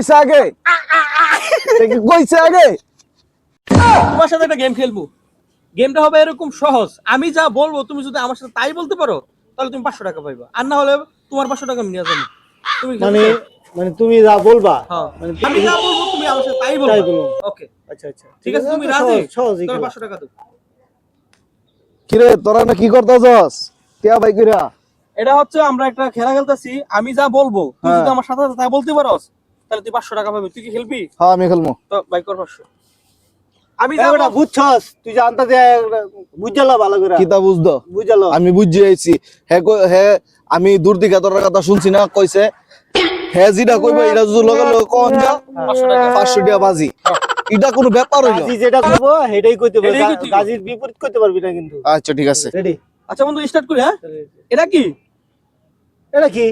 কইছে আগে কইছে আগে তোমার সাথে একটা গেম খেলবো। গেমটা হবে এরকম সহজ, আমি যা বলবো তুমি যদি আমার সাথে তাই বলতে পারো তাহলে তুমি 500 টাকা পাইবা, আর না হলে তোমার 500 টাকা আমি নিয়ে যাবো। তুমি খেলতে মানে চাও? মানে তুমি যা বলবা হ্যাঁ, মানে আমি যা বলবো তুমি আমার সাথে তাই তাই বলবা। বলবো। ওকে, আচ্ছা আচ্ছা ঠিক আছে, তুমি তো রাজি? সহজই তোমার খেলা। 500 টাকা দাও। কিরে তোরা না কি করতেছস টিয়া ভাই কিরা এটা হচ্ছে আমরা একটা খেলা খেলতেছি, আমি যা বলবো তুই যদি আমার সাথে সাথে তাই বলতে পারোস তাহলে তুই 500 টাকা পাবি। তুই কি খেলবি? হ্যাঁ আমি খেলবো তো বাইক কর 500। আমি এই যা বেটা বুঝছস তুই জানতা যে বুঝালা ভালো করে কিতা বুঝদো বুঝালো আমি বুঝি আইছি হে আমি দূর দিকে তোর কথা শুনছি না কইছে হে যেটা কইবা এটা যদি লগে লগে কোন যা 500 টাকা বাজি এটা কোনো ব্যাপার হইলো গাজী যেটা করব সেটাই কইতে পারবি, এটাই কইতে হবে। গাজীর বিপরীত করতে পারবি না কিন্তু। আচ্ছা ঠিক আছে রেডি? আচ্ছা বন্ধু স্টার্ট করি। হ্যাঁ, এটা কি? এটা কি?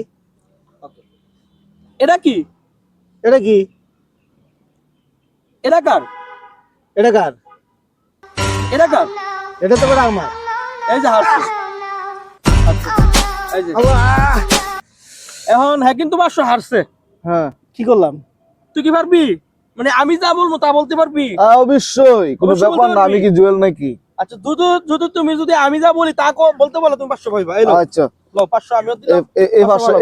এটা কি? এটা কি? এটা কার? এটা কার? এটা কার? এটা তো বেটা আমার। এই যে হারছে। আচ্ছা, এই যে এখন হ্যাঁ কিন্তু 500 হারছে। হ্যাঁ কি করলাম? তুই কি পারবি? মানে আমি যা বলবো তা বলতে পারবি? অবশ্যই কোনো অবশ্যই ব্যাপার বলতে না পারবি। আমি কি জুয়েল নাকি আচ্ছা যদি আমি যা বলি তা বলতে পারলে তুমি 500 পাইবা। এই লো আচ্ছা লো 500 আমিও দিলাম।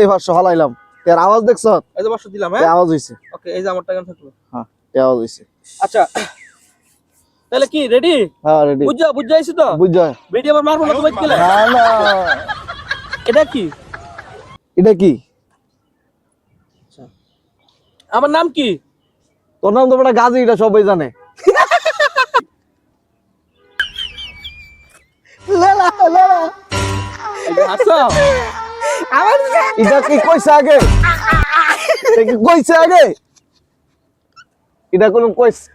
এই 500 হালাইলাম তোর আওয়াজ দেখছ এই যে 500 দিলাম। হ্যাঁ আওয়াজ হইছে ওকে, এই যে আমার টাকা থাকলো। হ্যাঁ আওয়াজ হইছে আচ্ছা তাহলে কি রেডি? হ্যাঁ রেডি বুঝাইছি তো? বুঝা ভিডিও আবার মারবো না তো বাইক খেলে। না না এটা কি? এটা কি আমার নাম কি? তোর নাম তো বড় গাজী এটা সবাই জানে লালা লালা এই যে হাসো। এটা কি কইছে আগে এটা কি কইছে আগে এটা কোন কইছে